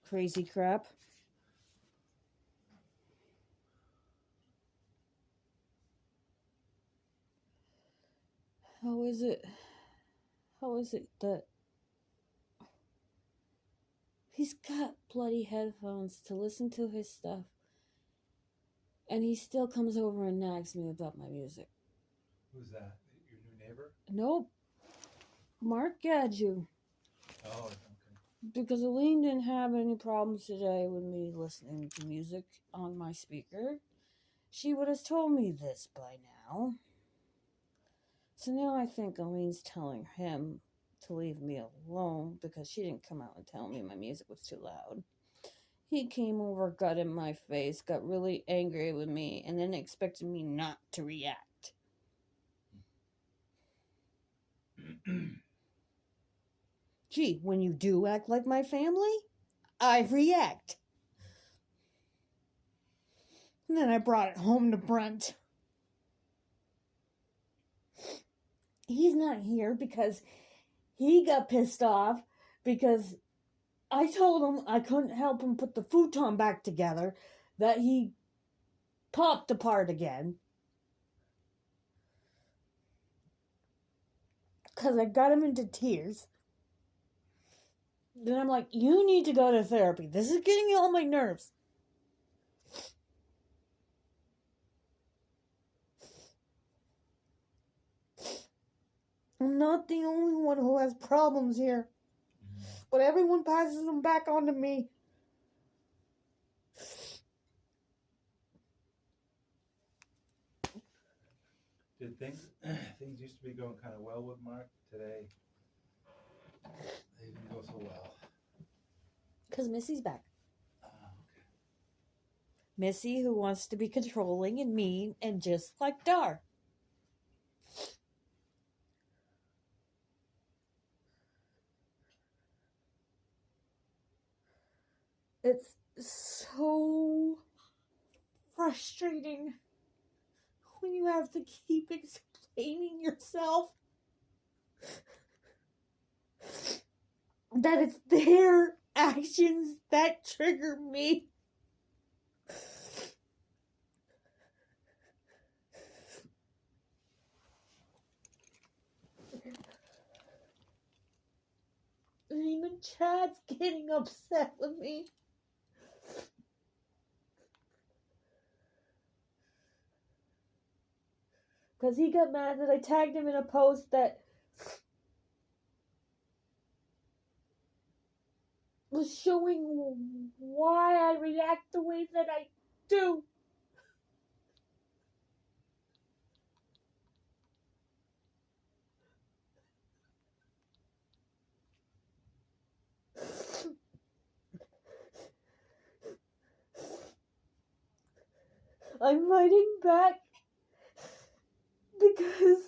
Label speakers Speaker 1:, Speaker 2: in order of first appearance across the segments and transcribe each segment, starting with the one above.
Speaker 1: crazy crap. How is it? How is it that he's got bloody headphones to listen to his stuff, and he still comes over and nags me about my music?
Speaker 2: Who's that? Your new neighbor?
Speaker 1: Nope. Mark Gadju.
Speaker 2: Oh, okay.
Speaker 1: Because Aline didn't have any problems today with me listening to music on my speaker. She would have told me this by now. So now I think Aline's telling him to leave me alone because she didn't come out and tell me my music was too loud. He came over, got in my face, got really angry with me, and then expected me not to react. Gee, when you do act like my family, I react. And then I brought it home to Brent. He's not here because he got pissed off because I told him I couldn't help him put the futon back together, that he popped apart again. Because I got him into tears. Then I'm like, you need to go to therapy. This is getting on my nerves. I'm not the only one who has problems here. But everyone passes them back on to me.
Speaker 2: Did things used to be going kind of well with Mark? Today, they didn't go so well.
Speaker 1: Because Missy's back.
Speaker 2: Okay.
Speaker 1: Missy, who wants to be controlling and mean and just like Dar. It's so frustrating when you have to keep explaining yourself that it's their actions that trigger me. And even Chad's getting upset with me. Because he got mad that I tagged him in a post that was showing why I react the way that I do. I'm fighting back because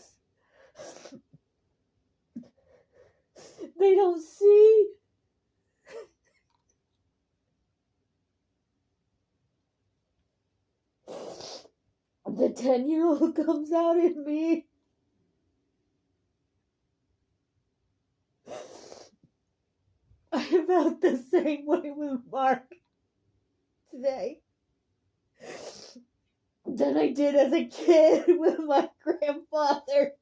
Speaker 1: they don't see the 10-year-old comes out in me. I felt the same way with Mark today than I did as a kid with my grandfather.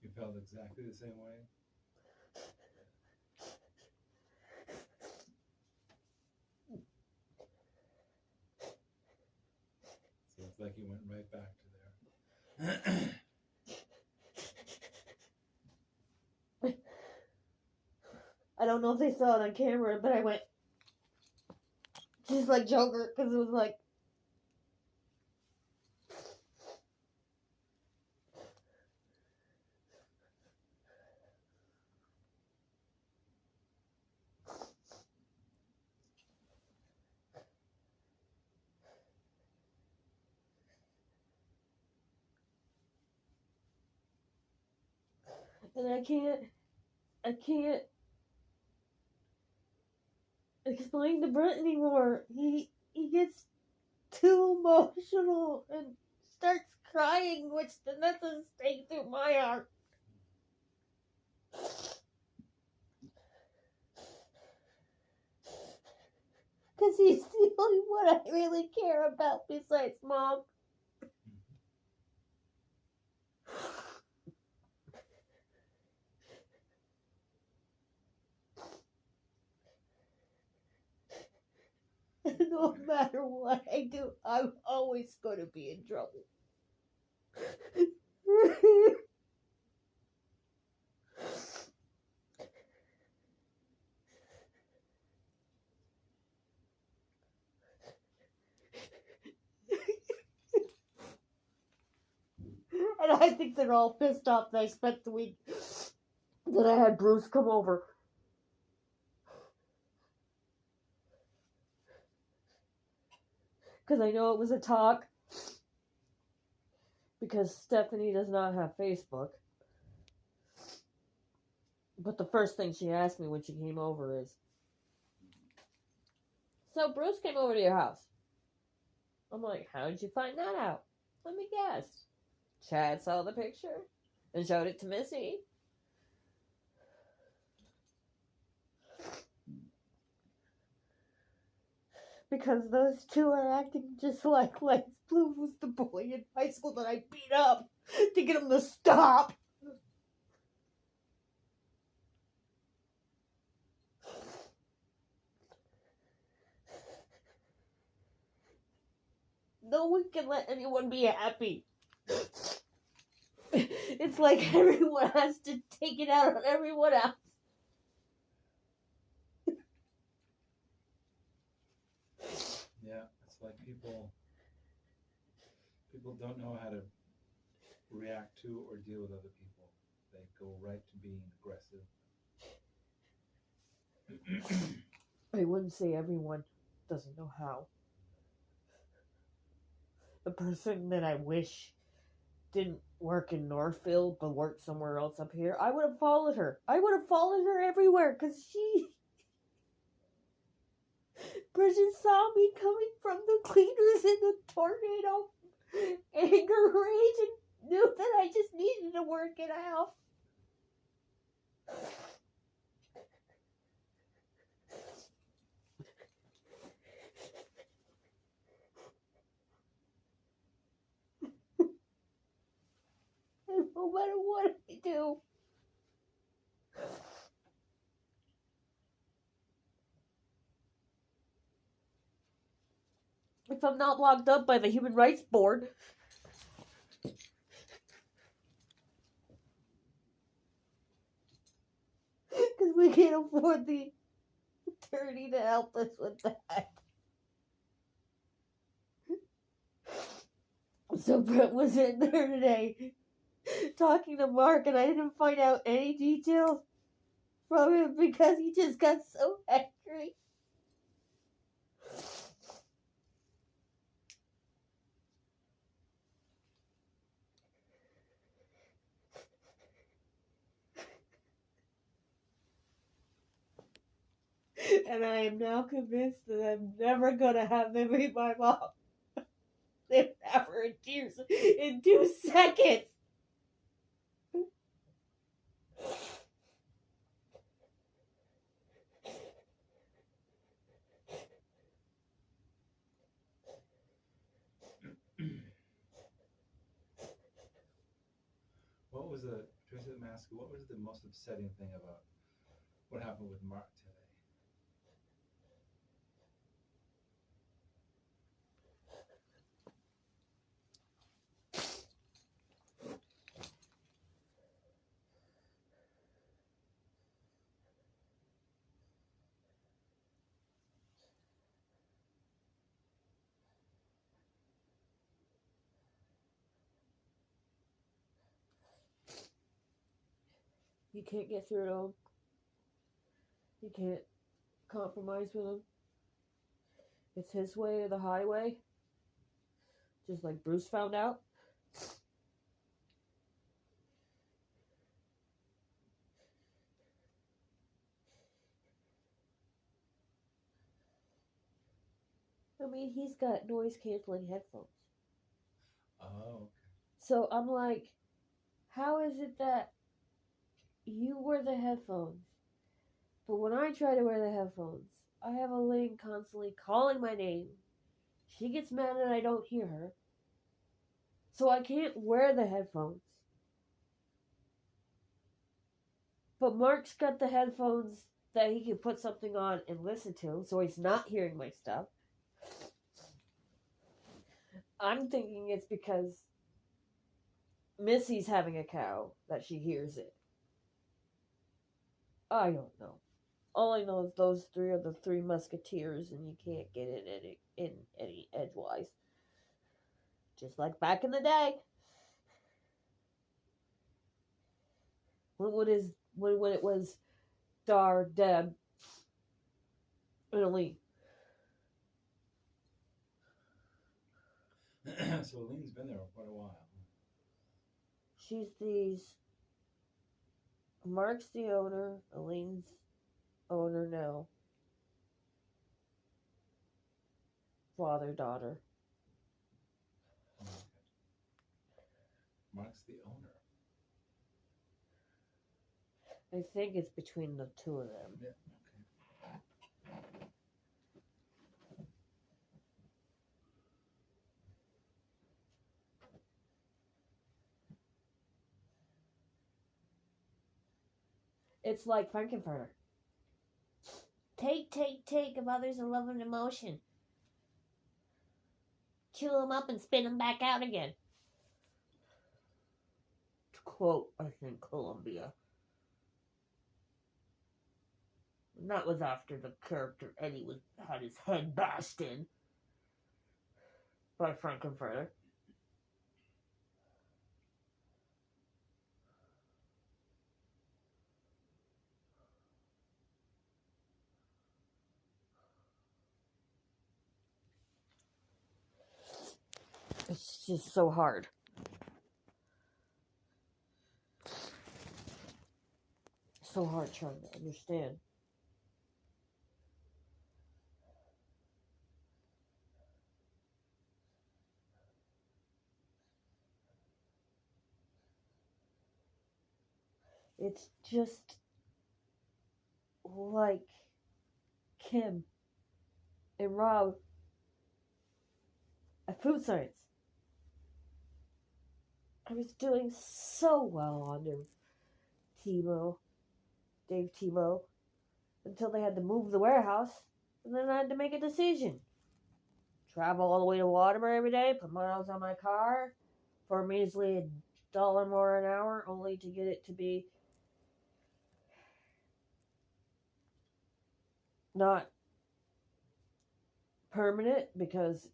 Speaker 2: You felt exactly the same way? So it's like you went right back to there.
Speaker 1: I don't know if they saw it on camera, but I went just like Joker because it was like. And I can't explain to Brent anymore. He gets too emotional and starts crying, which then that's a stake through my heart. Because he's the only one I really care about besides Mom. No matter what I do, I'm always going to be in trouble. And I think they're all pissed off that I spent the week that I had Bruce come over. Because I know it was a talk. Because Stephanie does not have Facebook. But the first thing she asked me when she came over is, so Bruce came over to your house. I'm like, how did you find that out? Let me guess. Chad saw the picture and showed it to Missy. Because those two are acting just like Lance Bloom was the boy in high school that I beat up to get him to stop. No one can let anyone be happy. It's like everyone has to take it out on everyone else.
Speaker 2: Yeah, it's like people don't know how to react to or deal with other people. They go right to being aggressive.
Speaker 1: I wouldn't say everyone doesn't know how. The person that I wish didn't work in Northfield but worked somewhere else up here, I would have followed her. I would have followed her everywhere because Bridget saw me coming from the cleaners in the tornado, anger, rage, and knew that I just needed to work it out. And no matter what I do, if I'm not locked up by the Human Rights Board, because we can't afford the attorney to help us with that. So Brett was in there today talking to Mark, and I didn't find out any details from him because he just got so angry. And I am now convinced that I'm never gonna have them meet my mom. They would have her in tears in 2 seconds.
Speaker 2: What was Tracy Masker, what was the most upsetting thing about what happened with Mark today?
Speaker 1: You can't get through to him. You can't compromise with him. It's his way or the highway. Just like Bruce found out.
Speaker 3: I mean, he's got noise canceling headphones.
Speaker 2: Oh, okay.
Speaker 3: So I'm like, how is it that you wear the headphones, but when I try to wear the headphones, I have Elaine constantly calling my name. She gets mad that I don't hear her. So I can't wear the headphones. But Mark's got the headphones that he can put something on and listen to, so he's not hearing my stuff. I'm thinking it's because Missy's having a cow that she hears it. I don't know. All I know is those three are the three musketeers, and you can't get in any edgewise. Just like back in the day. When it was Dar, Deb, and Aline.
Speaker 2: So Aleen's been there for quite a while.
Speaker 3: She's these. Mark's the owner. Aleen's owner now. Father, daughter.
Speaker 2: Okay. Mark's the owner.
Speaker 3: I think it's between the two of them.
Speaker 2: Yeah.
Speaker 3: It's like Frankenfurter. Take of others in love and emotion. Chew them up and spit them back out again. To quote, I think, Columbia. And that was after the character Eddie had his head bashed in by Frankenfurter. It's just so hard. So hard trying to understand. It's just like Kim and Rob at Food Science. I was doing so well under Dave Tebow, until they had to move the warehouse, and then I had to make a decision. Travel all the way to Waterbury every day, put miles on my car for a measly $1 more an hour, only to get it to be not permanent because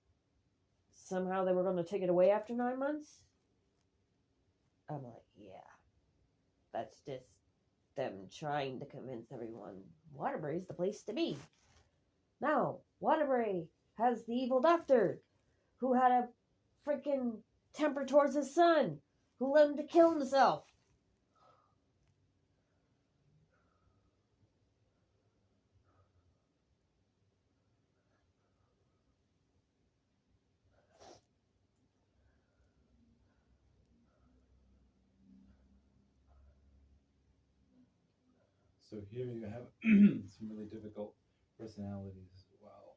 Speaker 3: somehow they were going to take it away after 9 months. I'm like, yeah, that's just them trying to convince everyone Waterbury's the place to be. Now, Waterbury has the evil doctor who had a freaking temper towards his son, who led him to kill himself.
Speaker 2: So here you have some really difficult personalities as well.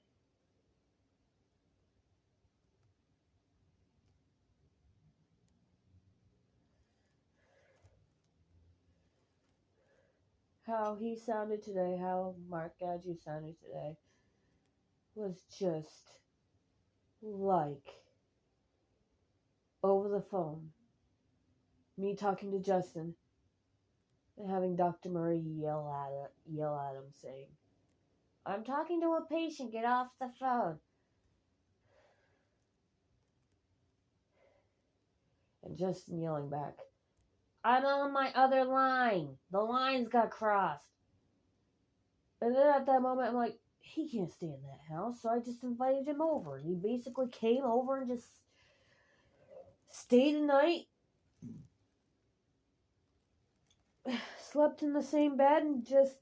Speaker 3: How he sounded today, how Mark Gadget sounded today, was just like over the phone. Me talking to Justin and having Dr. Murray yell at him saying, "I'm talking to a patient, get off the phone." And Justin yelling back, "I'm on my other line. The lines got crossed." And then at that moment, I'm like, he can't stay in that house, so I just invited him over. He basically came over and just stayed the night, slept in the same bed, and just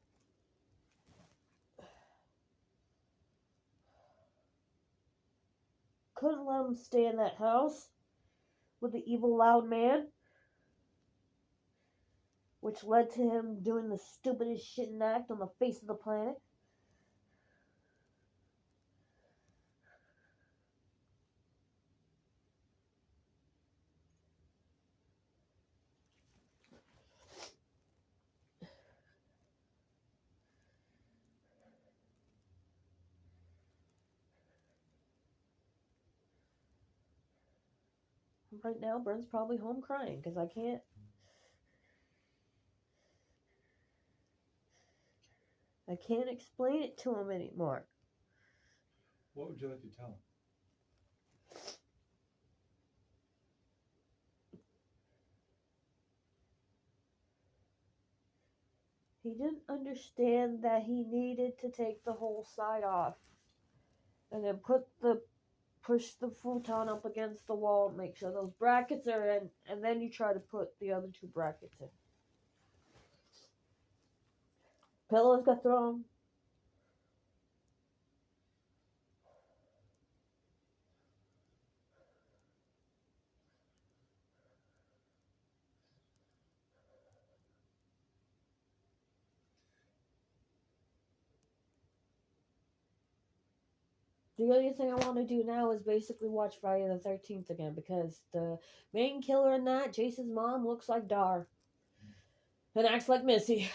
Speaker 3: him stay in that house with the evil loud man, which led to him doing the stupidest shitting act on the face of the planet. Right now, Brent's probably home crying because I can't explain it to him anymore.
Speaker 2: What would you like to tell him?
Speaker 3: He didn't understand that he needed to take the whole side off and then push the futon up against the wall, make sure those brackets are in, and then you try to put the other two brackets in. Pillows got thrown. The only thing I want to do now is basically watch Friday the 13th again because the main killer in that, Jason's mom, looks like Dar and acts like Missy.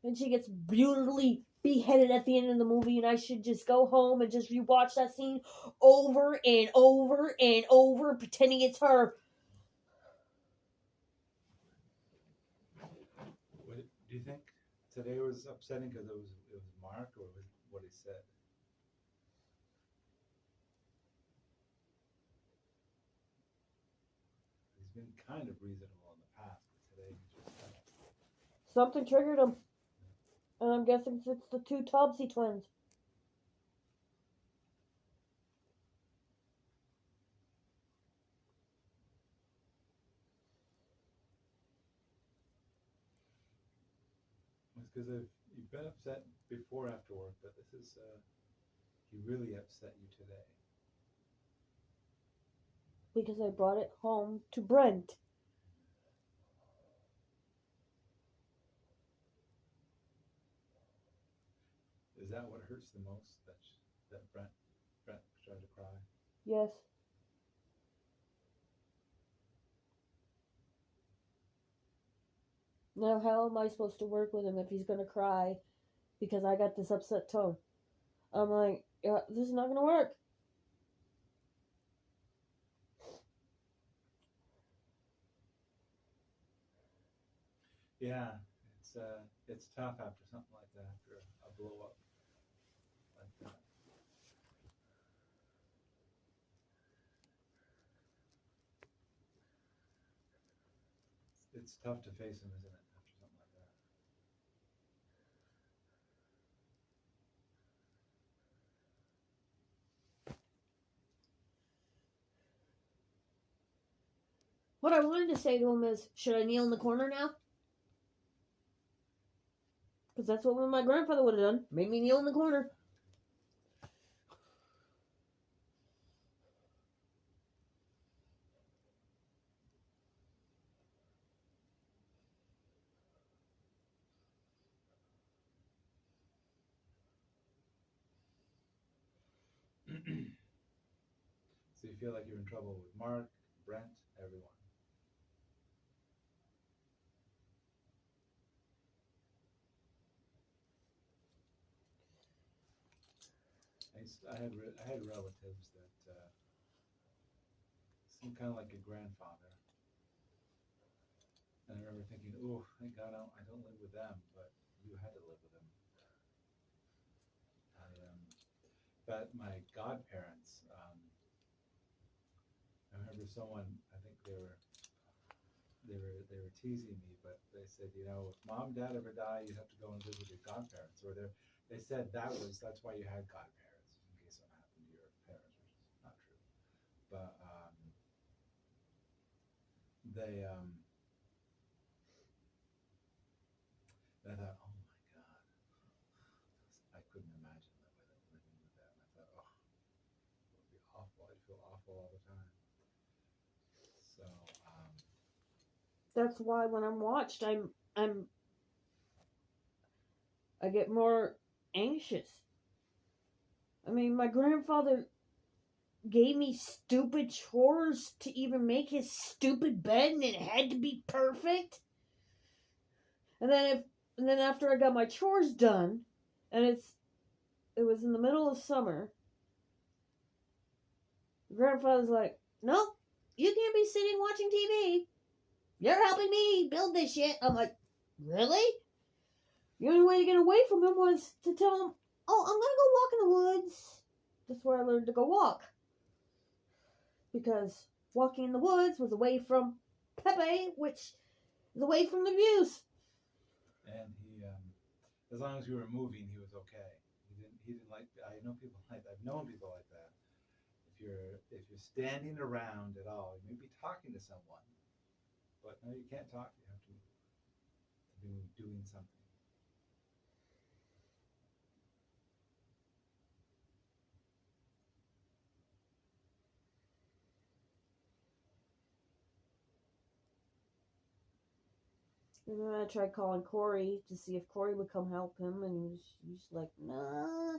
Speaker 3: And she gets brutally beheaded at the end of the movie, and I should just go home and just rewatch that scene over and over and over, pretending it's her.
Speaker 2: What do you think today was upsetting because it was Mark, or was what he said? He's been kind of reasonable in the past, but today he's just kind of...
Speaker 3: Something triggered him. And I'm guessing it's the two Tubbsy twins.
Speaker 2: It's because you've been upset before after work, but this is he really upset you today.
Speaker 3: Because I brought it home to Brent.
Speaker 2: Is that what hurts the most? That Brent tried to cry?
Speaker 3: Yes. Now how am I supposed to work with him if he's gonna cry because I got this upset tone? I'm like, yeah, this is not gonna work.
Speaker 2: Yeah, it's tough after something like that, after a blow up like that. It's tough to face him, isn't it, after something like that?
Speaker 3: What I wanted to say to him is, should I kneel in the corner now? Because that's what my grandfather would have done. Made me kneel in the corner.
Speaker 2: So you feel like you're in trouble with Mark, Brent, everyone. I had relatives that seemed kind of like a grandfather, and I remember thinking, "Oh, thank God I don't live with them," but you had to live with them. But my godparents, I remember someone, I think they were teasing me, but they said, you know, if mom and dad ever die, you have to go and live with your godparents. Or they said that's why you had godparents, in case something happened to your parents, which is not true. But they I thought, oh my God, I couldn't imagine living with them. I thought, oh, it would be awful.
Speaker 3: That's why when I'm watched, I get more anxious. I mean, my grandfather gave me stupid chores to even make his stupid bed, and it had to be perfect. And then after I got my chores done, and it was in the middle of summer, grandfather's like, "Nope, you can't be sitting watching TV. You're helping me build this shit." I'm like, "Really?" The only way to get away from him was to tell him, "Oh, I'm gonna go walk in the woods." That's where I learned to go walk. Because walking in the woods was away from Pepe, which is away from the views.
Speaker 2: And he, as long as you were moving, he was okay. He didn't like. I know people like. I've known people like that. If you're standing around at all, you may be talking to someone, but no, you can't talk. You have to be doing something.
Speaker 3: And then I tried calling Corey to see if Corey would come help him, and he's like, "Nah."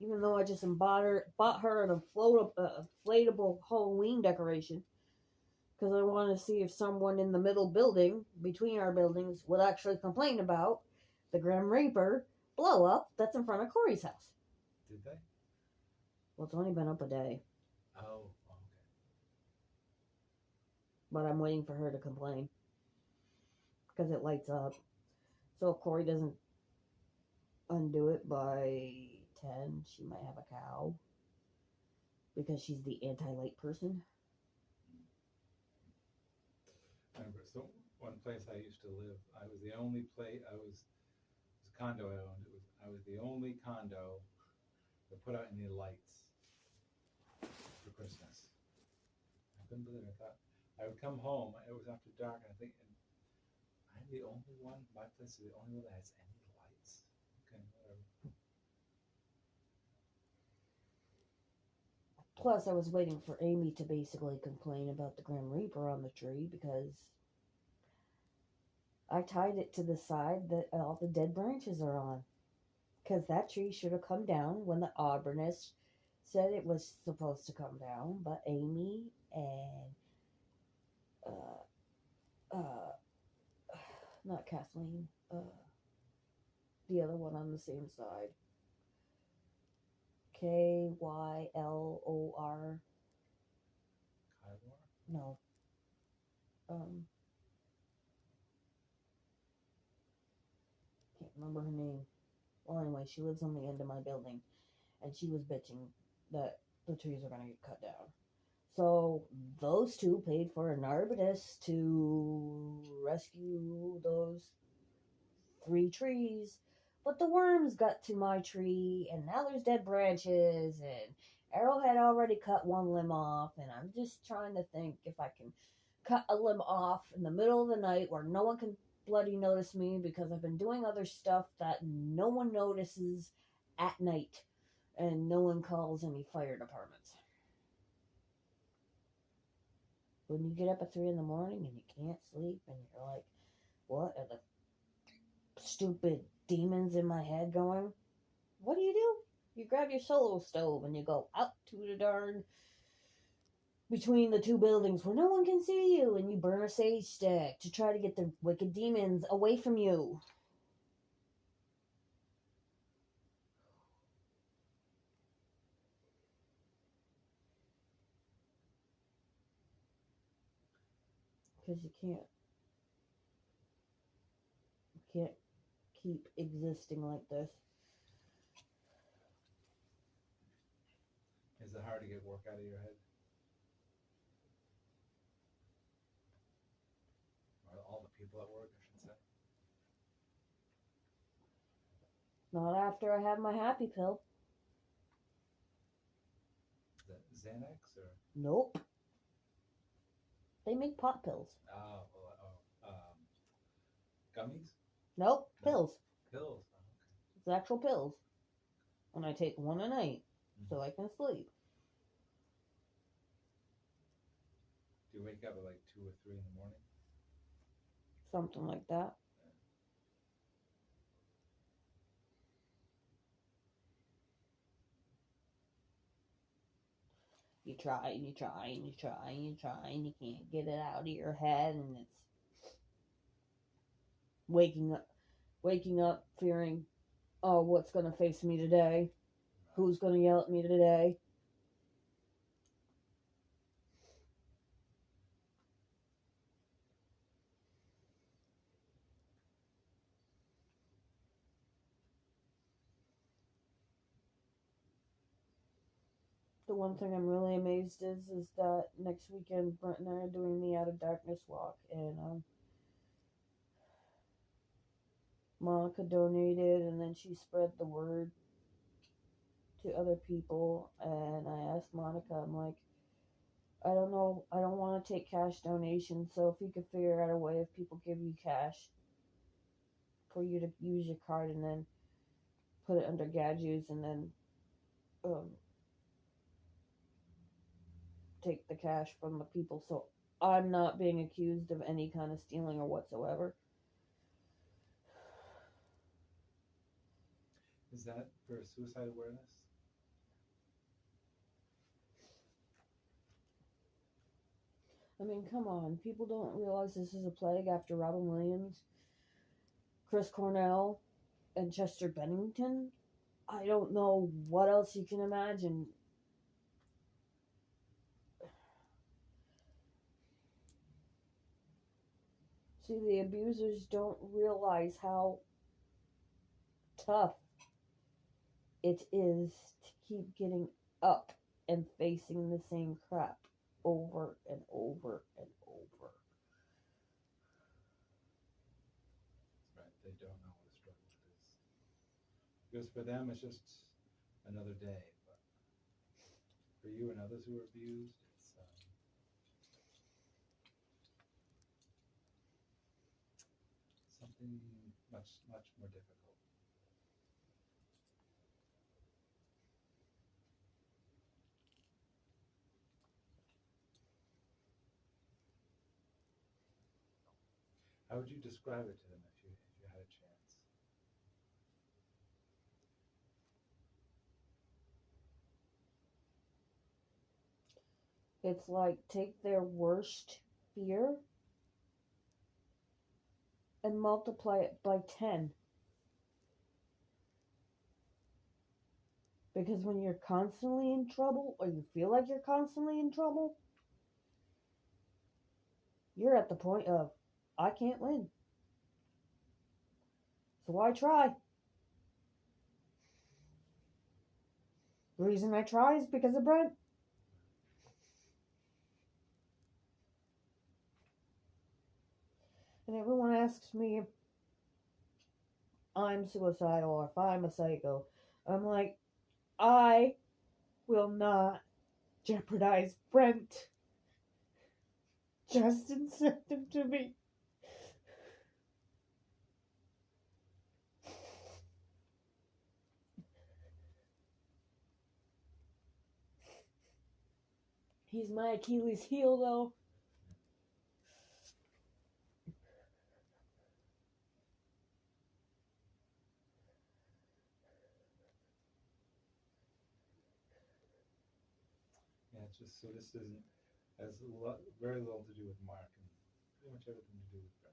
Speaker 3: Even though I just bought her an inflatable Halloween decoration, because I wanted to see if someone in the middle building, between our buildings, would actually complain about the Grim Reaper blow up that's in front of Corey's house.
Speaker 2: Did they?
Speaker 3: Well, it's only been up a day,
Speaker 2: Oh, okay.
Speaker 3: but I'm waiting for her to complain because it lights up. So if Corey doesn't undo it by 10, she might have a cow because she's the anti-light person.
Speaker 2: I remember, so one place I used to live, I was the only place. It was a condo I owned. I was the only condo that put out any lights for Christmas. I couldn't believe it. I thought I would come home. It was after dark, and I think I'm the only one. My place is the only one that has any lights. Okay, whatever.
Speaker 3: Plus, I was waiting for Amy to basically complain about the Grim Reaper on the tree because I tied it to the side that all the dead branches are on. Because that tree should have come down when the arborist said it was supposed to come down, but Amy and not Kathleen, the other one on the same side, Kylor.
Speaker 2: Kylor?
Speaker 3: No. Can't remember her name. Well, anyway, she lives on the end of my building, and she was bitching that the trees are going to get cut down. So those two paid for an arborist to rescue those 3 trees, but the worms got to my tree, and now there's dead branches, and Errol had already cut one limb off, and I'm just trying to think if I can cut a limb off in the middle of the night where no one can bloody notice me because I've been doing other stuff that no one notices at night, and no one calls any fire departments. When you get up at 3 in the morning and you can't sleep and you're like, what are the stupid demons in my head going? What do? You grab your solo stove and you go out to the darn between the 2 buildings where no one can see you, and you burn a sage stick to try to get the wicked demons away from you. Because you can't keep existing like this.
Speaker 2: Is it hard to get work out of your head? Or all the people at work, I should say.
Speaker 3: Not after I have my happy pill.
Speaker 2: Is that Xanax or?
Speaker 3: Nope. They make pot pills.
Speaker 2: Gummies?
Speaker 3: Nope,
Speaker 2: No.
Speaker 3: pills.
Speaker 2: Pills. Oh, okay.
Speaker 3: It's actual pills. And I take one a night so I can sleep.
Speaker 2: Do you wake up at like 2 or 3 in the morning?
Speaker 3: Something like that. You try and you try and you try and you try and you can't get it out of your head, and it's waking up fearing, oh, what's going to face me today? Who's going to yell at me today? The one thing I'm really amazed is that next weekend Brent and I are doing the Out of Darkness walk, and Monica donated, and then she spread the word to other people. And I asked Monica, I'm like, I don't know, I don't want to take cash donations, so if you could figure out a way if people give you cash for you to use your card and then put it under Gadgets and then take the cash from the people, so I'm not being accused of any kind of stealing or whatsoever.
Speaker 2: Is that for suicide awareness?
Speaker 3: I mean, come on. People don't realize this is a plague after Robin Williams, Chris Cornell, and Chester Bennington. I don't know what else you can imagine. See, the abusers don't realize how tough it is to keep getting up and facing the same crap over and over and over.
Speaker 2: Right, they don't know what a struggle it is. Because for them, it's just another day. But for you and others who are abused, it's something much, much more difficult. How would you describe it to them if you had a chance?
Speaker 3: It's like take their worst fear and multiply it by 10. Because when you're constantly in trouble, or you feel like you're constantly in trouble, you're at the point of, I can't win. So why try? The reason I try is because of Brent. And everyone asks me if I'm suicidal or if I'm a psycho. I'm like, I will not jeopardize Brent. Justin sent him to me. He's my Achilles heel, though.
Speaker 2: Yeah, it's just so this isn't has very little to do with Mark and pretty much everything to do with Brent.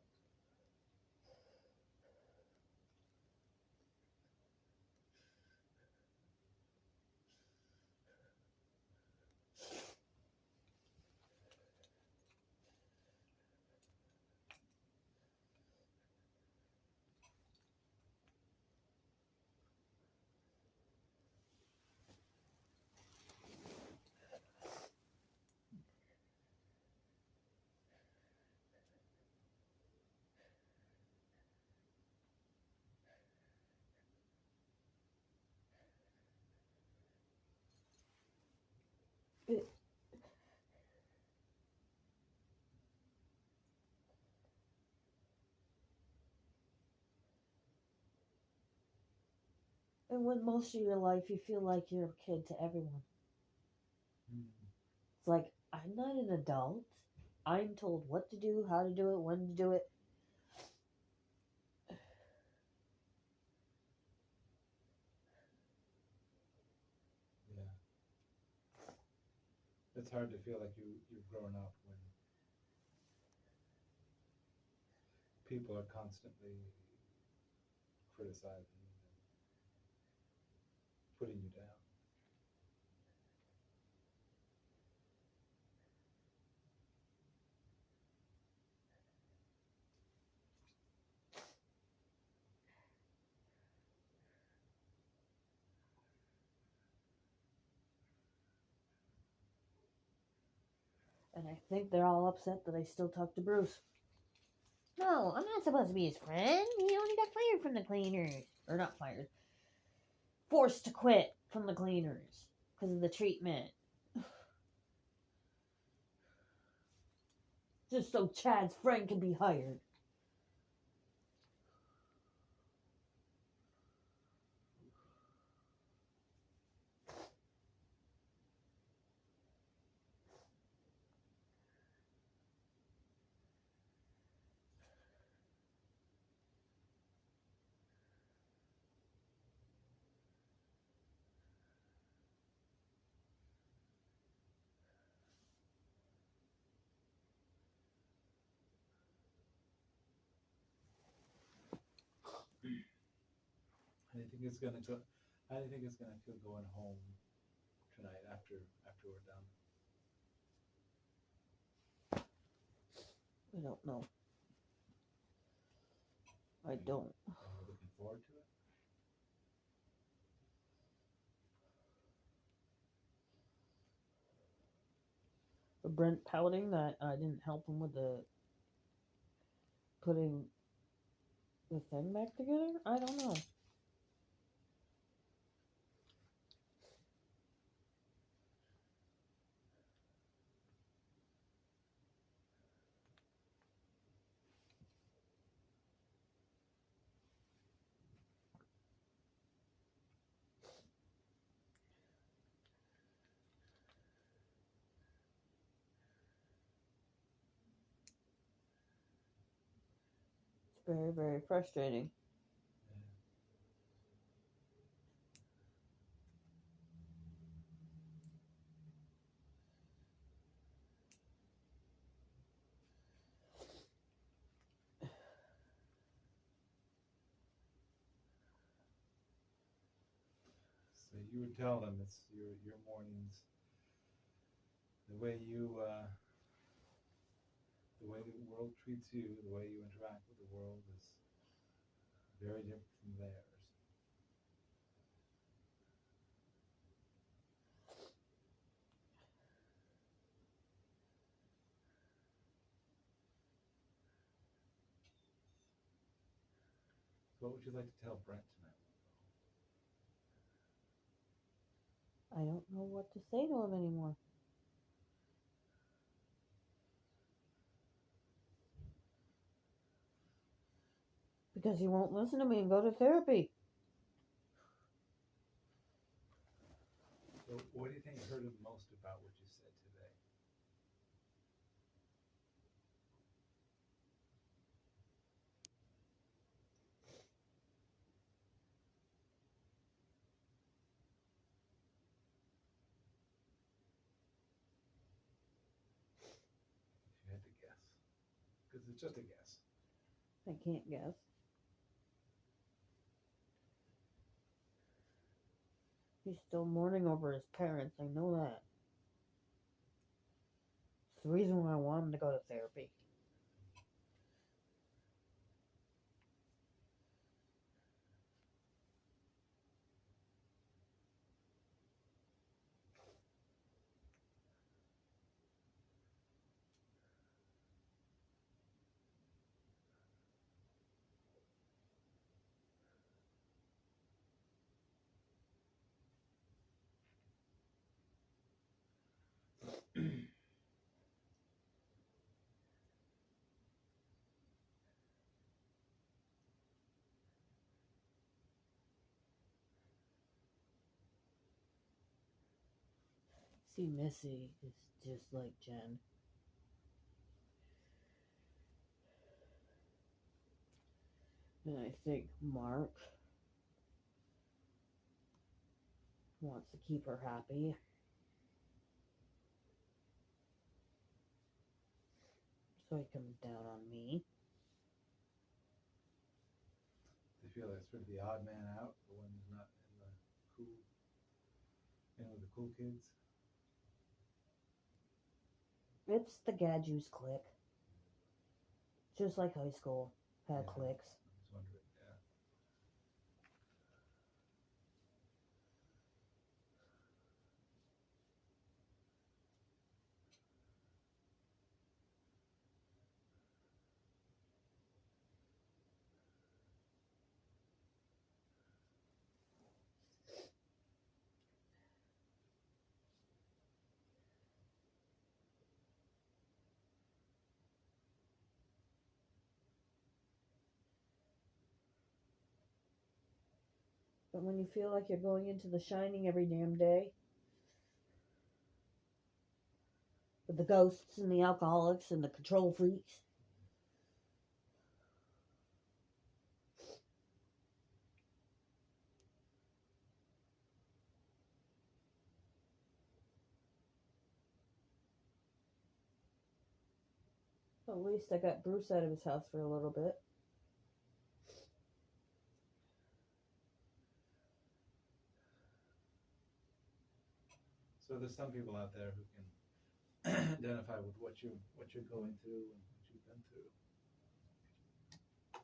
Speaker 3: And when most of your life you feel like you're a kid to everyone. It's like, I'm not an adult. I'm told what to do, how to do it, when to do it.
Speaker 2: it's hard to feel like you've grown up when people are constantly criticizing and putting you down.
Speaker 3: And I think they're all upset that I still talk to Bruce.
Speaker 4: No, I'm not supposed to be his friend. He only got fired from the cleaners.
Speaker 3: Or not fired. Forced to quit from the cleaners because of the treatment. Just so Chad's friend can be hired.
Speaker 2: How do you think it's gonna go? How do you think it's gonna feel going home tonight after we're done?
Speaker 3: I don't know. I don't.
Speaker 2: Are you looking forward to it?
Speaker 3: But Brent pouting that I didn't help him with the putting the thing back together? I don't know. It's very, very frustrating.
Speaker 2: So you would tell them it's your mornings, the way the world treats you, the way you interact with the world is very different from theirs. So what would you like to tell Brent tonight?
Speaker 3: I don't know what to say to him anymore. Because he won't listen to me and go to therapy.
Speaker 2: So what do you think hurt him most about what you said today? If you had to guess, because it's just a guess.
Speaker 3: I can't guess. He's still mourning over his parents. I know that. It's the reason why I want him to go to therapy. See, Missy is just like Jen. And I think Mark wants to keep her happy. So he comes down on me.
Speaker 2: They feel like sort of the odd man out, the one who's not in the cool, with the cool kids.
Speaker 3: It's the Gadju's clique. Just like high school had
Speaker 2: Yeah.
Speaker 3: cliques.
Speaker 2: I was wondering, yeah.
Speaker 3: But when you feel like you're going into The Shining every damn day, with the ghosts and the alcoholics and the control freaks, at least I got Bruce out of his house for a little bit.
Speaker 2: So there's some people out there who can identify with what you're going through and what you've been through,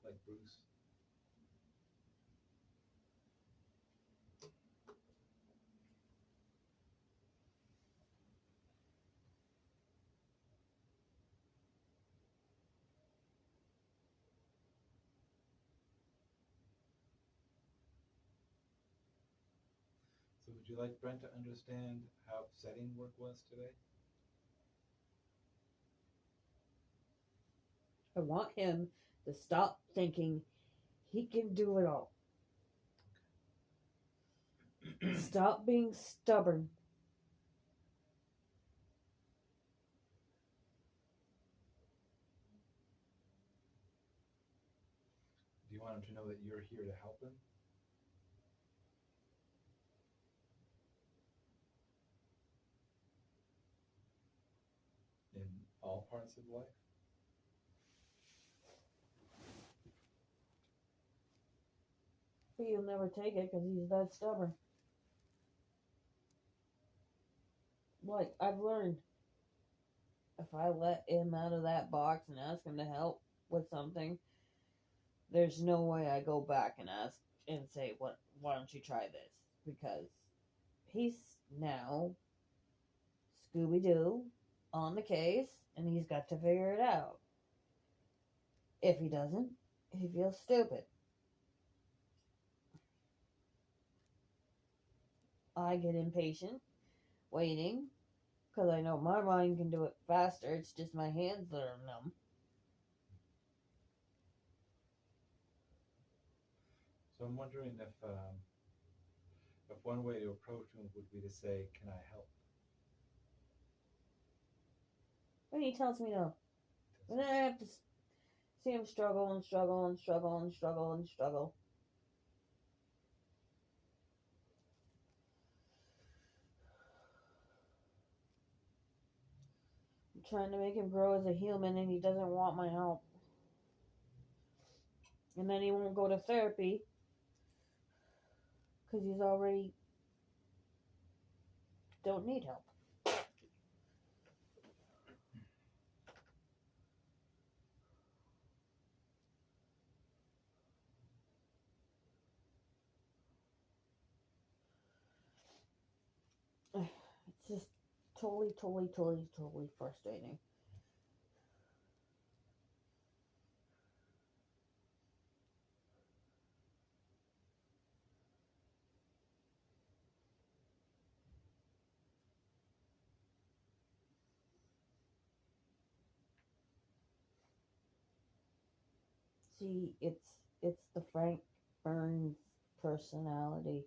Speaker 2: like Bruce. So would you like Brent to understand how setting work was today?
Speaker 3: I want him to stop thinking he can do it all. Stop being stubborn.
Speaker 2: Do you want him to know that you're here to help him? In all parts of life?
Speaker 3: But he'll never take it because he's that stubborn. Like, I've learned, if I let him out of that box and ask him to help with something, there's no way I go back and ask and say, why don't you try this? Because he's now Scooby-Doo on the case, and he's got to figure it out. If he doesn't, he feels stupid. I get impatient, waiting, because I know my mind can do it faster. It's just my hands that are numb.
Speaker 2: So I'm wondering if one way to approach him would be to say, "Can I help?"
Speaker 3: And he tells me no. And then I have to see him struggle and struggle and struggle and struggle and struggle. I'm trying to make him grow as a human, and he doesn't want my help. And then he won't go to therapy because he's already don't need help. It's just totally frustrating. See, it's the Frank Burns personality.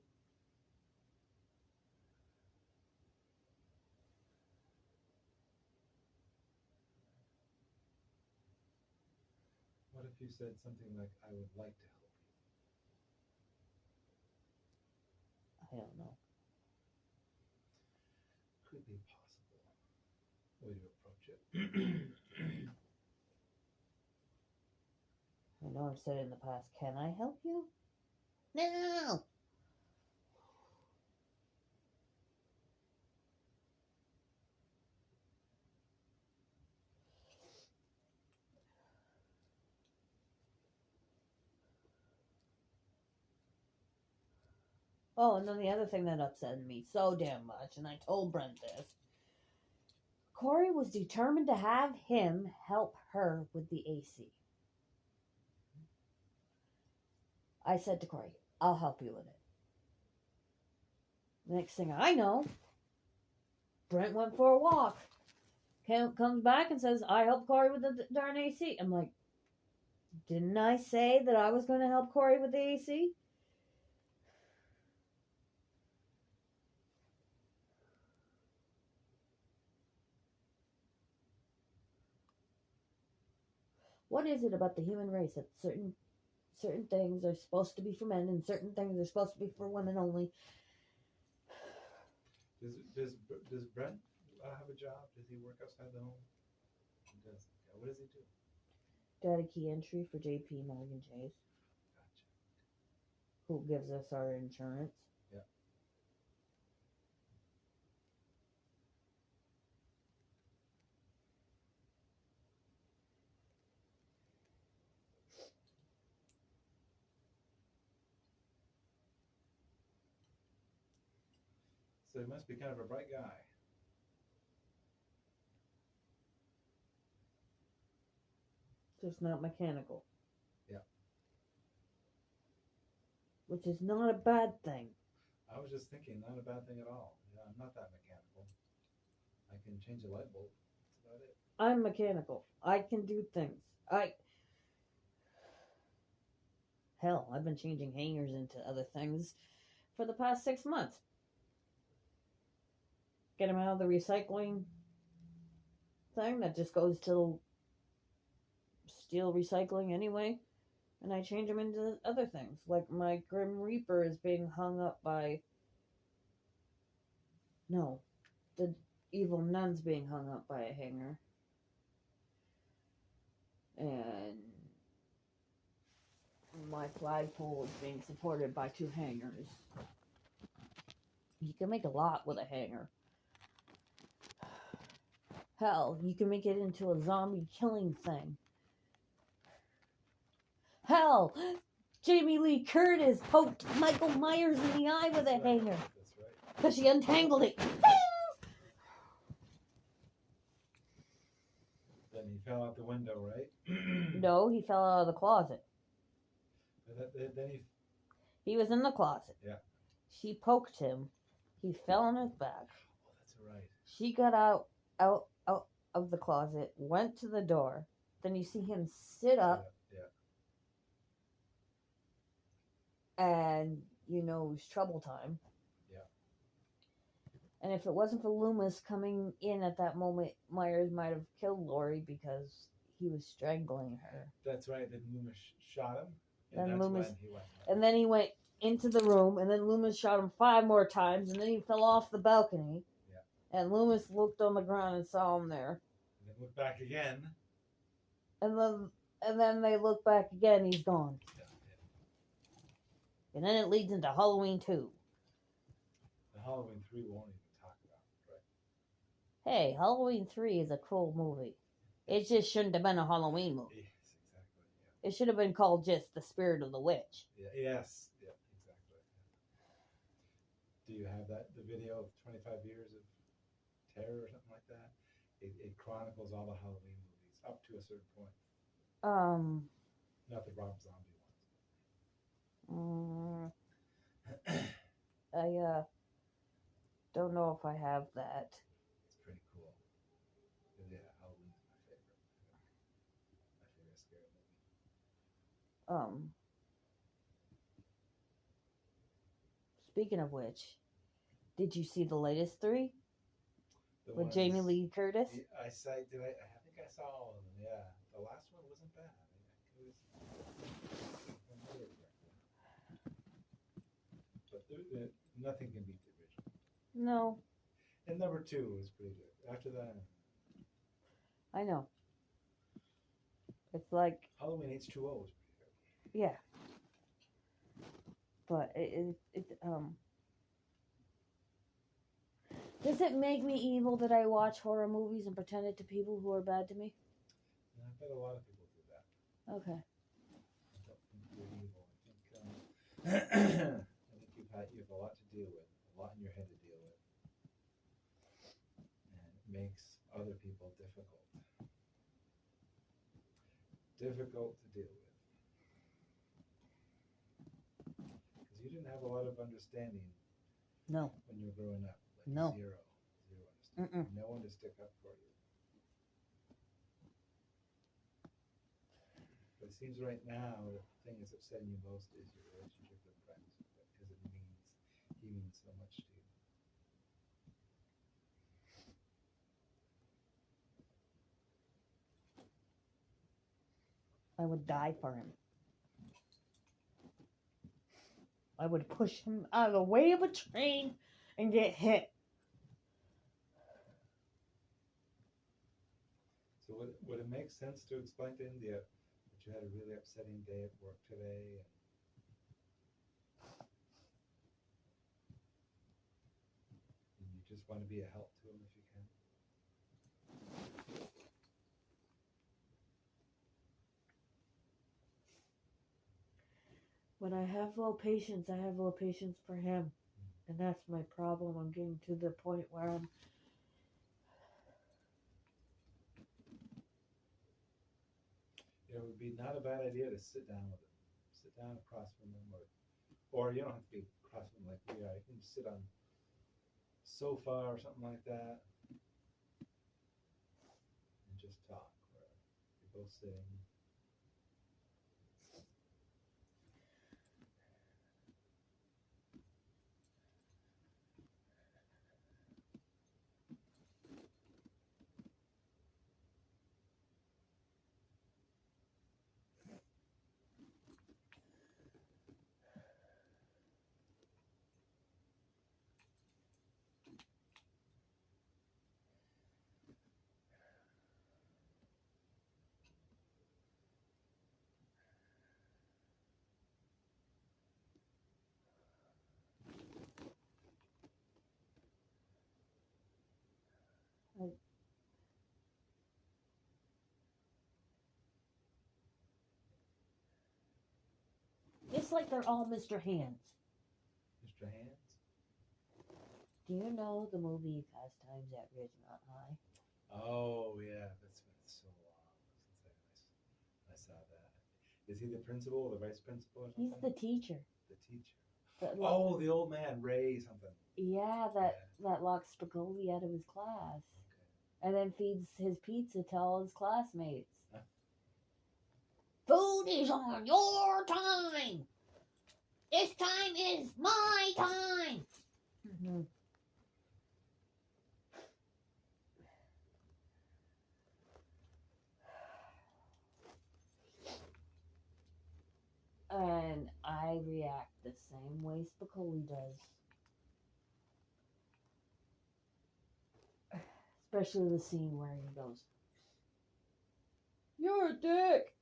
Speaker 2: What if you said something like, "I would like to help you"?
Speaker 3: I don't know.
Speaker 2: Could be a possible way to approach it.
Speaker 3: know I've said it in the past. Can I help you?
Speaker 4: No.
Speaker 3: Oh, and then the other thing that upset me so damn much, and I told Brent this. Corey was determined to have him help her with the AC. I said to Corey, I'll help you with it. Next thing I know, Brent went for a walk. Comes back and says, I helped Corey with the darn AC. I'm like, didn't I say that I was going to help Corey with the AC? What is it about the human race that certain things are supposed to be for men and certain things are supposed to be for women only?
Speaker 2: Does Brent have a job? Does he work outside the home? What does he do?
Speaker 3: Data key entry for JP Morgan Chase,
Speaker 2: Gotcha.
Speaker 3: who gives us our insurance.
Speaker 2: Yeah. So he must be kind of a bright guy.
Speaker 3: Just not mechanical.
Speaker 2: Yeah.
Speaker 3: Which is not a bad thing.
Speaker 2: I was just thinking, not a bad thing at all. Yeah, I'm not that mechanical. I can change a light bulb. That's about it.
Speaker 3: I'm mechanical. I can do things. Hell, I've been changing hangers into other things for the past 6 months. Get them out of the recycling thing that just goes to steel recycling anyway. And I change them into other things. Like my Grim Reaper is being hung up by... No. The evil nun's being hung up by a hanger. And my flagpole is being supported by 2 hangers. You can make a lot with a hanger. Hell, you can make it into a zombie killing thing. Hell, Jamie Lee Curtis poked Michael Myers in the eye with a hanger.
Speaker 2: That's right.
Speaker 3: Because she untangled it.
Speaker 2: Then he fell out the window, right?
Speaker 3: No, he fell out of the closet.
Speaker 2: Then
Speaker 3: He was in the closet.
Speaker 2: Yeah.
Speaker 3: She poked him. He fell on his back.
Speaker 2: Oh, that's right.
Speaker 3: She got out of the closet, went to the door. Then you see him sit up,
Speaker 2: Yeah.
Speaker 3: and you know it was trouble time.
Speaker 2: Yeah.
Speaker 3: And if it wasn't for Loomis coming in at that moment, Myers might have killed Lori because he was strangling her.
Speaker 2: That's right. Then Loomis shot him.
Speaker 3: Then
Speaker 2: And that's
Speaker 3: Loomis-
Speaker 2: when he went.
Speaker 3: And then he went into the room, and then Loomis shot him 5 more times, and then he fell off the balcony.
Speaker 2: Yeah.
Speaker 3: And Loomis looked on the ground and saw him there.
Speaker 2: And then looked back again.
Speaker 3: And then they look back again, he's gone.
Speaker 2: Yeah.
Speaker 3: And then it leads into Halloween 2.
Speaker 2: The Halloween 3 we won't even talk about, right?
Speaker 3: Hey, Halloween 3 is a cool movie. It just shouldn't have been a Halloween movie.
Speaker 2: Yes, exactly.
Speaker 3: It should have been called just The Spirit of the Witch.
Speaker 2: Yeah. Yes. Yeah. Exactly. Do you have the video of 25 years of terror or something like that? It chronicles all the Halloween movies up to a certain point. Not the Rob Zombie ones.
Speaker 3: I don't know if I have that.
Speaker 2: It's pretty cool. Yeah, Halloween is my favorite. My favorite scary movie.
Speaker 3: Speaking of which, did you see the latest 3
Speaker 2: The
Speaker 3: with
Speaker 2: ones-
Speaker 3: Jamie Lee Curtis?
Speaker 2: I think I saw all of them. Yeah, the last one wasn't bad. It was. But nothing can beat the original.
Speaker 3: No,
Speaker 2: And number 2 was pretty good. After that,
Speaker 3: I know. It's like
Speaker 2: Halloween H2O was pretty good.
Speaker 3: Yeah. But does it make me evil that I watch horror movies and pretend it to people who are bad to me?
Speaker 2: And I bet a lot of people do that.
Speaker 3: Okay.
Speaker 2: I don't think you're evil. I think you have a lot to deal with, a lot in your head to deal with, and it makes other people difficult to deal with. Because you didn't have a lot of understanding
Speaker 3: No.
Speaker 2: when you were growing up. Like
Speaker 3: No.
Speaker 2: Zero understanding.
Speaker 3: Mm-mm.
Speaker 2: No one to stick up for you. But it seems right now the thing that's upsetting you most is your relationship with Brent, because he means so much to you.
Speaker 3: I would die for him. I would push him out of the way of a train and get hit.
Speaker 2: So would it make sense to explain to India that you had a really upsetting day at work today, and you just want to be a help to him if you can?
Speaker 3: When I have low patience, I have low patience for him. And that's my problem. I'm getting to the point where I'm...
Speaker 2: It would be not a bad idea to sit down with him. Sit down across from him, or you don't have to be across from him like we are. You can sit on a sofa or something like that and just talk. Where you're both sitting.
Speaker 3: It's like they're all Mr. Hands.
Speaker 2: Mr. Hands?
Speaker 3: Do you know the movie Fast Times at Ridgemont High?
Speaker 2: Oh yeah, that's been so long since I saw that. Is he the principal or the vice principal or something?
Speaker 3: He's the teacher.
Speaker 2: The teacher.
Speaker 3: That
Speaker 2: The old man, Ray something.
Speaker 3: Yeah, that locks Spicoli out of his class.
Speaker 2: Okay.
Speaker 3: And then feeds his pizza to all his classmates.
Speaker 2: Huh?
Speaker 4: Food is on your time. This time is my time.
Speaker 3: Mm-hmm. And I react the same way Spicoli does. Especially the scene where he goes, "You're a dick!"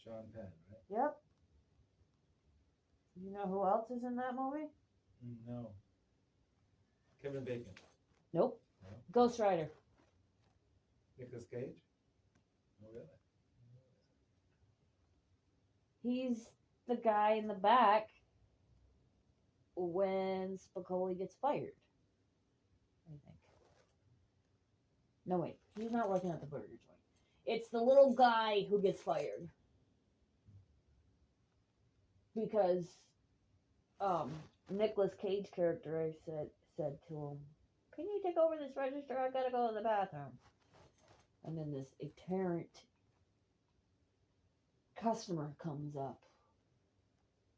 Speaker 2: Sean Penn, right?
Speaker 3: Yep. You know who else is in that movie?
Speaker 2: No. Kevin Bacon.
Speaker 3: Nope.
Speaker 2: No.
Speaker 3: Ghost Rider.
Speaker 2: Nicolas Cage? Oh, really?
Speaker 3: He's the guy in the back when Spicoli gets fired, I think. No, wait. He's not working at the burger joint. It's the little guy who gets fired. Because Nicolas Cage character, I said to him, "Can you take over this register? I gotta go to the bathroom." And then this itinerant customer comes up,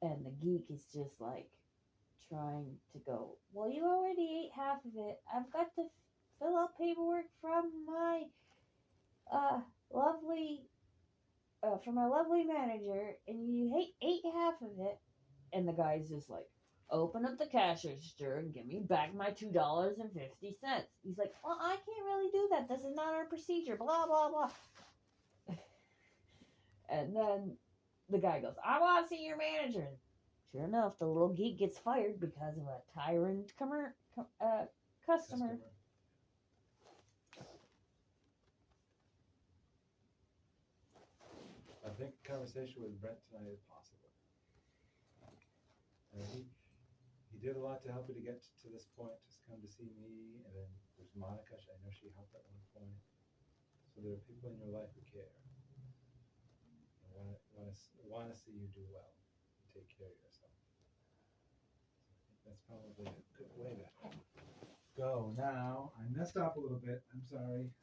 Speaker 3: and the geek is just like trying to go, "Well, you already ate half of it. I've got to fill out paperwork from my lovely manager, and you ate half of it." And the guy's just like, open up the cash register and give me back my $2.50. He's like, well, I can't really do that. This is not our procedure. Blah blah blah. And then the guy goes, I want to see your manager. And sure enough, the little geek gets fired because of a tyrant customer.
Speaker 2: I think a conversation with Brent tonight is possible. He did a lot to help you to get to this point, just come to see me, and then there's Monica. I know she helped at one point. So there are people in your life who care. Want to see you do well and take care of yourself. So I think that's probably a good way to go. Now, I messed up a little bit. I'm sorry.